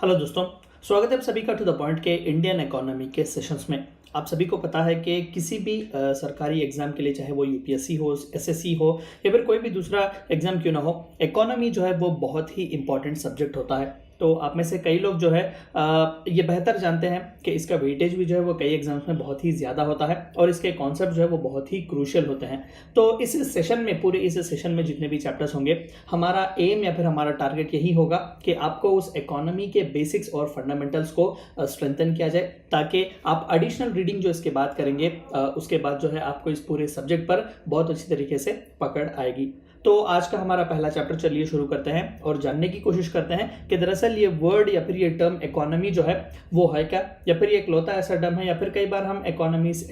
Hello दोस्तों, स्वागत है आप सभी का टू द पॉइंट के इंडियन इकोनॉमी के सेशंस में। आप सभी को पता है कि किसी भी सरकारी एग्जाम के लिए, चाहे वो यूपीएससी हो, एसएससी हो या फिर कोई भी दूसरा एग्जाम क्यों ना हो, इकोनॉमी जो है वो बहुत ही इंपॉर्टेंट सब्जेक्ट होता है। तो आप में से कई लोग जो है ये बेहतर जानते हैं कि इसका वेटेज भी जो है वो कई एग्जाम्स में बहुत ही ज़्यादा होता है और इसके कॉन्सेप्ट जो है वो बहुत ही क्रूशियल होते हैं। तो इस सेशन में, पूरे इस सेशन में जितने भी चैप्टर्स होंगे, हमारा एम या फिर हमारा टारगेट यही होगा कि आपको उस इकोनॉमी के बेसिक्स और फंडामेंटल्स को स्ट्रेंथन किया जाए, ताकि आप एडिशनल रीडिंग जो इसके बाद करेंगे उसके बाद जो है आपको इस पूरे सब्जेक्ट पर बहुत अच्छी तरीके से पकड़ आएगी। तो आज का हमारा पहला चैप्टर चलिए शुरू करते हैं और जानने की कोशिश करते हैं कि दरअसल ये वर्ड या फिर ये टर्म इकोनॉमी जो है वो है क्या, या फिर ये इकलौता ऐसा टर्म है, या फिर कई बार हम इकोनॉमिक्स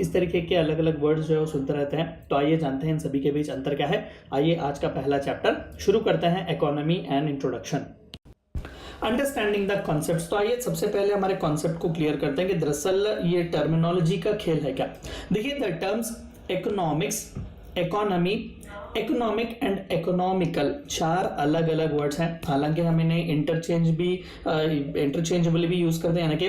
इस तरीके के अलग अलग वर्ड्स जो है वो सुनते रहते हैं। तो आइए जानते हैं इन सभी के बीच अंतर क्या है। आइए आज का पहला चैप्टर शुरू करते हैं, economy and introduction, understanding the concepts. तो आइए सबसे पहले हमारे कॉन्सेप्ट को क्लियर करते हैं कि दरअसल ये टर्मिनोलॉजी का खेल है क्या। देखिए, the terms economics, economy, economic and economical चार अलग अलग वर्ड्स हैं। हालांकि हम इन्हें इंटरचेंजेबली भी यूज करते हैं, यानी कि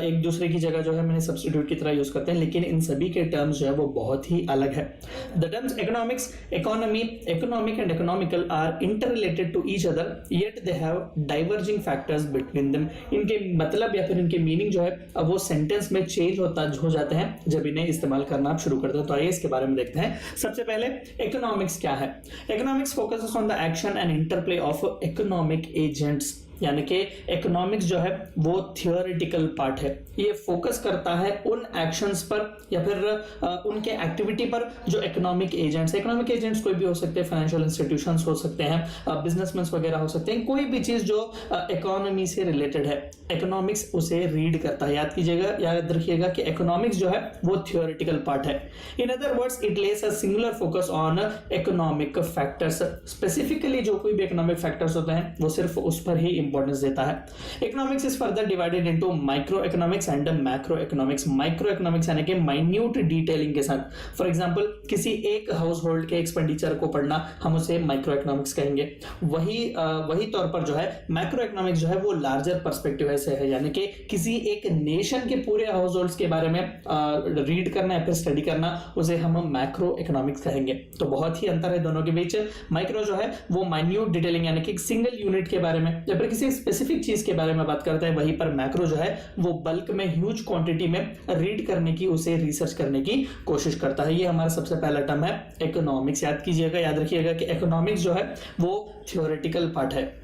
एक दूसरे की जगह जो है मैंने सब्स्टिट्यूट की तरह यूज करते हैं, लेकिन इन सभी के टर्म्स जो है वो बहुत ही अलग है। The terms economics, economy, economic and economical are interrelated to each other, yet they have diverging factors between them. इनके मतलब या फिर इनके मीनिंग जो है वो सेंटेंस में चेंज हो जाते हैं जब इन्हें इस्तेमाल करना आप शुरू करते हैं। तो आइए इसके बारे में देखते हैं। सबसे पहले इकोनॉमिक्स क्या है। Economics focuses on the action and interplay of economic agents, यानी कि इकोनॉमिक्स जो है वो थियोरेटिकल पार्ट है। ये फोकस करता है उन एक्शंस पर या फिर उनके एक्टिविटी पर जो इकोनॉमिक एजेंट्स कोई भी हो सकते हैं, फाइनेंशियल इंस्टीट्यूशंस हो सकते हैं, बिजनेसमैन वगैरह हो सकते हैं, कोई भी चीज जो इकोनॉमी से रिलेटेड है, इकोनॉमिक्स उसे रीड करता है। याद रखिएगा कि इकोनॉमिक्स जो है वो थियोरेटिकल पार्ट है। In other words, it less a singular focus on economic factors. Specifically जो कोई भी इकोनॉमिक फैक्टर्स होते हैं वो सिर्फ उस पर ही इंपॉर्टेंस देता है। Economics is further divided into micro economics and macro economics. Micro economics यानी कि माइन्यूट डिटेलिंग के साथ, फॉर एग्जांपल किसी एक हाउस होल्ड के एक्सपेंडिचर को पढ़ना, हम उसे माइक्रो इकोनॉमिक्स कहेंगे। वही तौर पर जो है मैक्रो इकोनॉमिक्स जो है वो लार्जर पर्सपेक्टिव से है, यानी कि किसी एक नेशन के पूरे हाउस होल्ड्स के बारे में रीड करना या फिर स्टडी करना, उसे हम मैक्रो इकोनॉमिक्स कहेंगे। तो बहुत ही अंतर है दोनों के बीच। माइक्रो जो है वो माइन्यूट डिटेलिंग यानी कि सिंगल यूनिट के बारे में या फिर किसी स्पेसिफिक चीज के बारे में बात करता है, वहीं पर मैक्रो जो है वो बल्क में, ह्यूज क्वांटिटी में रीड करने की, उसे रिसर्च करने की कोशिश करता है। ये हमारा सबसे पहला टर्म है इकोनॉमिक्स। याद कीजिएगा, याद रखिएगा कि इकोनॉमिक्स जो है वो थियोरेटिकल पार्ट है।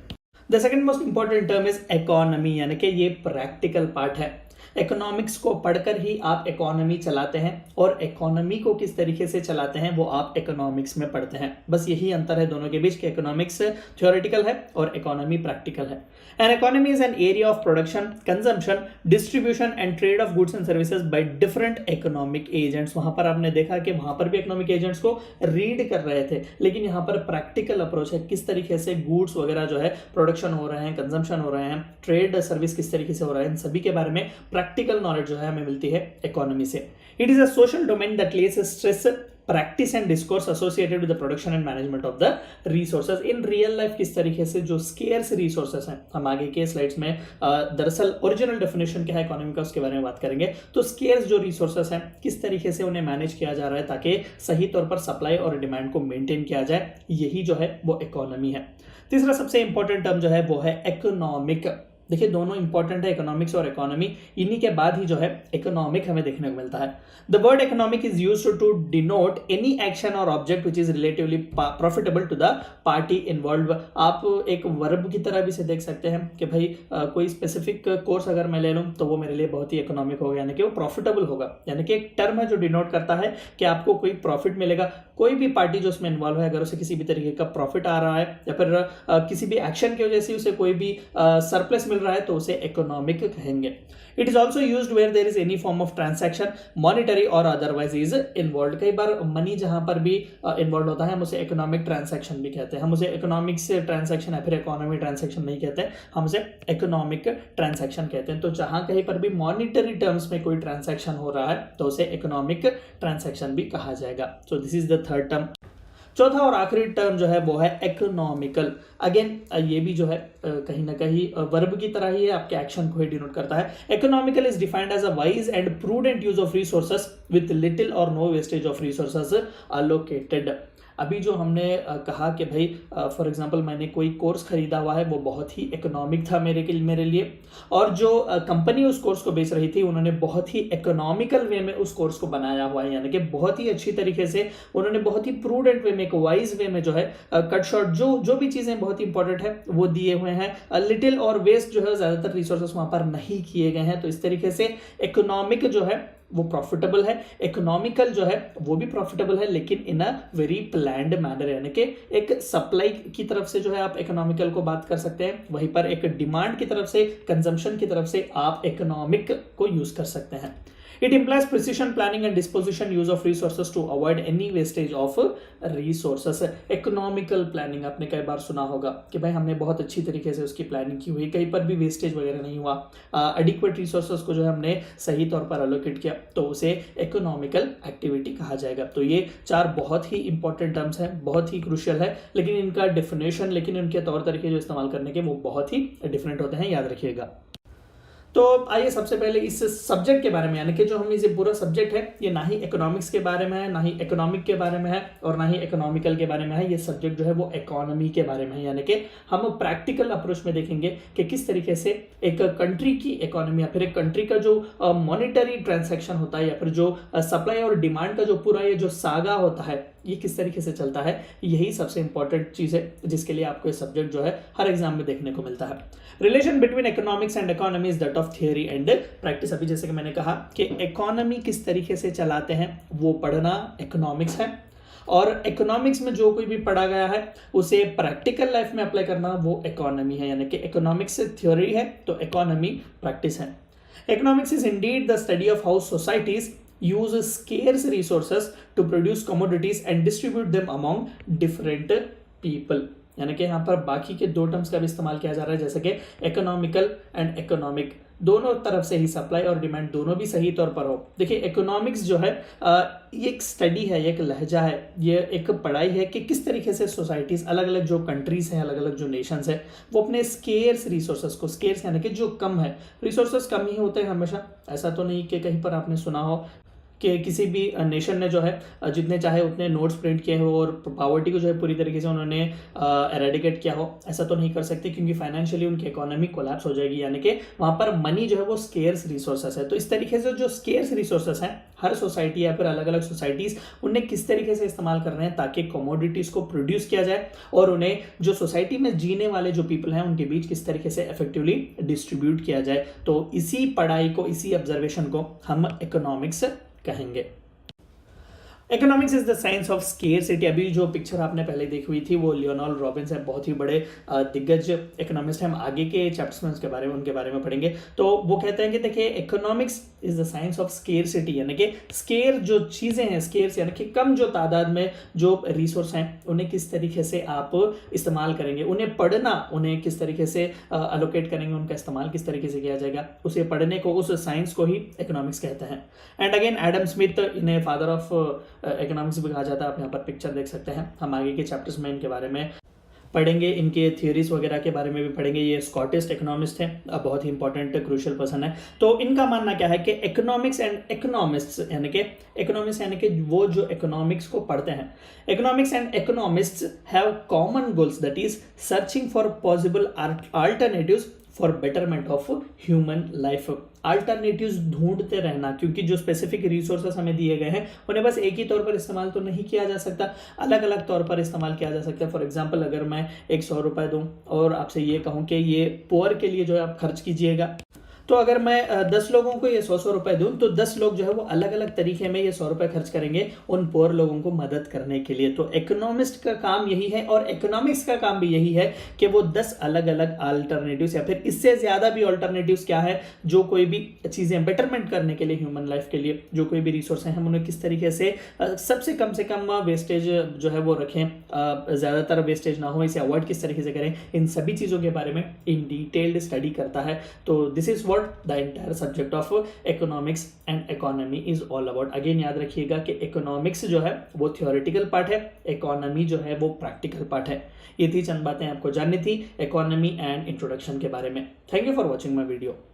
The second most important term is economy, यानी कि ये प्रैक्टिकल पार्ट है। इकोनॉमिक्स को पढ़कर ही आप इकोनॉमी चलाते हैं और इकोनॉमी को किस तरीके से चलाते हैं वो आप इकोनॉमिक्स में पढ़ते हैं। बस यही अंतर है दोनों के बीच कि इकोनॉमिक्स थ्योरेटिकल है और इकोनॉमी प्रैक्टिकल है। An economy is an area of production, consumption, distribution and trade off goods and services by different economic agents. वहां पर आपने देखा कि वहां पर भी इकोनॉमिक एजेंट्स को रीड कर रहे थे, लेकिन यहाँ पर प्रैक्टिकल अप्रोच है, किस तरीके से गुड्स वगैरह जो है प्रोडक्शन हो रहे हैं, कंजम्पशन हो रहे हैं, ट्रेड सर्विस किस तरीके से हो रहा है, इन सभी के बारे में प्रैक्टिकल नॉलेज जो है हमें मिलती है इकोनॉमी से। It is a social domain that place stress, practice and discourse associated with the production and management of the resources. In real life किस तरीके से जो स्केर्स रिसोर्सेज हैं, हम आगे के स्लाइड्स में दरअसल ओरिजिनल डेफिनेशन क्या है इकोनॉमी का उसके बारे में बात करेंगे। तो स्केर्स जो रिसोर्सेज हैं किस तरीके से उन्हें मैनेज किया जा रहा है ताकि सही तौर पर सप्लाई और डिमांड को मेंटेन किया जाए, यही जो है वो इकोनॉमी है। तीसरा सबसे इंपॉर्टेंट टर्म जो है वो है इकोनॉमिक। देखिए, दोनों इंपॉर्टेंट है, इकोनॉमिक्स और इकोनॉमी। इन्हीं के बाद ही जो है इकोनॉमिक हमें देखने को मिलता है। The word economic is used to denote any action or object which is relatively profitable to the party involve. आप एक वर्ब की तरह भी इसे देख सकते हैं कि भाई कोई स्पेसिफिक कोर्स अगर मैं ले लूँ तो वो मेरे लिए बहुत ही इकोनॉमिक होगा, यानी कि वो प्रॉफिटेबल होगा, यानी कि एक टर्म है जो डिनोट करता है कि आपको कोई प्रॉफिट मिलेगा। कोई भी पार्टी जो उसमें इन्वॉल्व है, अगर उसे किसी भी तरीके का प्रॉफिट आ रहा है या फिर किसी भी एक्शन की वजह से उसे कोई भी सरप्लस मिल रहा है, तो उसे इकोनॉमिक कहेंगे। It is also used where there is any form of transaction, monetary और अदरवाइज इज इन्वॉल्व। कई बार मनी जहां पर भी इन्वॉल्व होता है हम उसे इकोनॉमिक ट्रांसैक्शन भी कहते हैं। हम उसे इकोनॉमिक्स ट्रांसैक्शन या फिर इकोनॉमिक ट्रांसैक्शन नहीं कहते, हम उसे इकोनॉमिक ट्रांसैक्शन कहते हैं। तो जहां कहीं पर भी मॉनिटरी टर्म्स में कोई ट्रांसैक्शन हो रहा है तो उसे इकोनॉमिक ट्रांसैक्शन भी कहा जाएगा। So this is the third term. चौथा और आखिरी टर्म जो है वो है इकोनॉमिकल। अगेन ये भी जो है कहीं ना कहीं वर्ब की तरह ही है, आपके एक्शन को ही डिनोट करता है। Economical is defined as a wise and prudent use of resources with little or no wastage of resources allocated. अभी जो हमने कहा कि भाई फॉर एग्जांपल मैंने कोई कोर्स खरीदा हुआ है, वो बहुत ही इकोनॉमिक था मेरे लिए, और जो कंपनी उस कोर्स को बेच रही थी उन्होंने बहुत ही इकोनॉमिकल वे में उस कोर्स को बनाया हुआ है, यानी कि बहुत ही अच्छी तरीके से उन्होंने बहुत ही प्रूडेंट वे में, एक वाइज वे में जो है कट शॉर्ट जो भी चीज़ें बहुत इंपॉर्टेंट है वो दिए हुए हैं। लिटिल और वेस्ट जो है ज़्यादातर रिसोर्सेस वहाँ पर नहीं किए गए हैं। तो इस तरीके से इकोनॉमिक जो है वो प्रॉफिटेबल है, इकोनॉमिकल जो है वो भी प्रॉफिटेबल है, लेकिन इन अ वेरी प्लान्ड मैनर, यानी कि एक सप्लाई की तरफ से जो है आप इकोनॉमिकल को बात कर सकते हैं, वहीं पर एक डिमांड की तरफ से, कंजम्पशन की तरफ से आप इकोनॉमिक को यूज कर सकते हैं। It implies precision planning and disposition use of resources to avoid any wastage of resources. Economical planning आपने कई बार सुना होगा कि भाई हमने बहुत अच्छी तरीके से उसकी प्लानिंग की हुई, कहीं पर भी वेस्टेज वगैरह नहीं हुआ, एडिक्वेट रिसोर्सेज को जो है हमने सही तौर पर अलोकेट किया, तो उसे इकोनॉमिकल एक्टिविटी कहा जाएगा। तो ये चार बहुत ही इंपॉर्टेंट टर्म्स हैं, बहुत ही क्रूशियल है, लेकिन इनका डेफिनेशन, लेकिन उनके तौर तरीके जो इस्तेमाल करने के वो बहुत ही डिफरेंट होते हैं, याद रखिएगा। तो आइए सबसे पहले इस सब्जेक्ट के बारे में, यानी कि जो हम ये पूरा सब्जेक्ट है ये ना ही इकोनॉमिक्स के बारे में है, ना ही इकोनॉमिक के बारे में है, और ना ही इकोनॉमिकल के बारे में है। ये सब्जेक्ट जो है वो इकोनॉमी के बारे में है, यानी कि हम प्रैक्टिकल अप्रोच में देखेंगे कि किस तरीके से एक कंट्री की इकोनॉमी या फिर एक कंट्री का जो मॉनिटरी ट्रांजैक्शन होता है, या फिर जो सप्लाई और डिमांड का जो पूरा ये जो सागा होता है, ये किस तरीके से चलता है। यही सबसे इंपॉर्टेंट चीज है जिसके लिए आपको ये सब्जेक्ट जो है हर एग्जाम में देखने को मिलता है। Relation between economics and economy is that of theory and practice. अभी जैसे कि मैंने कहा कि इकोनॉमी किस तरीके से चलाते हैं वो पढ़ना इकोनॉमिक्स है, और इकोनॉमिक्स में जो कोई भी पढ़ा गया है उसे प्रैक्टिकल लाइफ में अप्लाई करना वो इकोनॉमी है, यानी कि इकोनॉमिक्स से थ्योरी है तो इकोनॉमी प्रैक्टिस है। Economics is Indeed the study of how societies use scarce resources to produce commodities and distribute them among different people। यानी कि यहाँ पर बाकी के दो टर्म्स का भी इस्तेमाल किया जा रहा है, जैसे कि इकोनॉमिकल एंड इकोनॉमिक, दोनों तरफ से ही सप्लाई और डिमांड दोनों भी सही तौर पर हो। देखिए इकोनॉमिक्स जो है ये एक स्टडी है, ये एक लहजा है, ये एक पढ़ाई है कि किस तरीके से सोसाइटीज, अलग अलग जो कंट्रीज हैं, अलग अलग जो नेशंस है, वो अपने स्केर्स रिसोर्सेस को, स्केर्स यानी कि जो कम है, रिसोर्सेस कम ही होते हैं हमेशा, ऐसा तो नहीं कि कहीं पर आपने सुना हो कि किसी भी नेशन ने जो है जितने चाहे उतने नोट्स प्रिंट किए हो और पॉवर्टी को जो है पूरी तरीके से उन्होंने एरेडिकेट किया हो, ऐसा तो नहीं कर सकते, क्योंकि फाइनेंशियली उनकी इकोनॉमी कोलैप्स हो जाएगी, यानी कि वहाँ पर मनी जो है वो स्केर्स रिसोर्सेस है। तो इस तरीके से जो स्केर्स रिसोर्सेस हैं, हर सोसाइटी या फिर अलग अलग सोसाइटीज उन्हें किस तरीके से इस्तेमाल कर रहे हैं ताकि कमोडिटीज को प्रोड्यूस किया जाए, और उन्हें जो सोसाइटी में जीने वाले जो पीपल हैं उनके बीच किस तरीके से इफेक्टिवली डिस्ट्रीब्यूट किया जाए। तो इसी पढ़ाई को, इसी ऑब्जर्वेशन को हम इकोनॉमिक्स कहेंगे। Economics is the science of scarcity. अभी जो पिक्चर आपने पहले देखी हुई थी वो लियोनार्डो रॉबिन्स है, बहुत ही बड़े दिग्गज इकोनॉमिस्ट हैं। हम आगे के चैप्टर्स में उनके बारे में पढ़ेंगे। तो वो कहते हैं कि देखिए economics is the science of scarcity, यानी कि स्केर जो चीज़ें हैं, स्केर्स यानी कि कम जो तादाद में जो रिसोर्स हैं उन्हें किस तरीके से आप इस्तेमाल करेंगे, उन्हें पढ़ना, उन्हें किस तरीके से अलोकेट करेंगे, उनका इस्तेमाल किस तरीके से किया जाएगा, उसे पढ़ने को, उस साइंस को ही इकोनॉमिक्स कहते हैं। एंड अगेन एडम स्मिथ इन्हें फादर ऑफ इकोनॉमिक्स भी कहा जाता है। आप यहाँ पर पिक्चर देख सकते हैं। हम आगे के चैप्टर्स में इनके बारे में पढ़ेंगे, इनके थ्योरीज वगैरह के बारे में भी पढ़ेंगे। ये स्कॉटिश इकोनॉमिस्ट हैं, बहुत ही इंपॉर्टेंट क्रूशियल पर्सन है। तो इनका मानना क्या है कि इकोनॉमिक्स एंड इकोनॉमिस्ट्स, यानी कि इकोनॉमिक्स यानी कि वो जो इकोनॉमिक्स को पढ़ते हैं, economics and economists have common goals, that is searching for possible alternatives for betterment of human life. Alternatives ढूंढते रहना, क्योंकि जो स्पेसिफिक रिसोर्सेस हमें दिए गए हैं उन्हें बस एक ही तौर पर इस्तेमाल तो नहीं किया जा सकता, अलग अलग तौर पर इस्तेमाल किया जा सकता है। फॉर एग्जांपल अगर मैं 100 रुपये दूं और आपसे ये कहूं कि ये पुअर के लिए जो है आप खर्च कीजिएगा, तो अगर मैं 10 लोगों को ये 100 रुपए दूं तो 10 लोग जो है वो अलग अलग तरीके में ये 100 रुपए खर्च करेंगे उन पुअर लोगों को मदद करने के लिए। तो इकोनॉमिस्ट का काम यही है और इकोनॉमिक्स का काम भी यही है कि वो 10 अलग अलग अल्टरनेटिव्स या फिर इससे ज्यादा भी अल्टरनेटिव्स क्या है, जो कोई भी चीजें बेटरमेंट करने के लिए, ह्यूमन लाइफ के लिए जो कोई भी रिसोर्स हैं, हम उन्हें किस तरीके से सबसे कम वेस्टेज जो है वो रखें, ज्यादातर वेस्टेज ना हो, इसे अवॉइड किस तरीके से करें, इन सभी चीजों के बारे में इन डिटेल्ड स्टडी करता है। तो this is what the entire subject of economics and economy is all about. Again याद रखिएगा कि इकोनॉमिक्स जो है वो थियोरेटिकल पार्ट है, इकोनॉमी जो है वो प्रैक्टिकल पार्ट है। ये थी चंद बातें आपको जाननी थी इकोनॉमी एंड इंट्रोडक्शन के बारे में। Thank you for watching my video.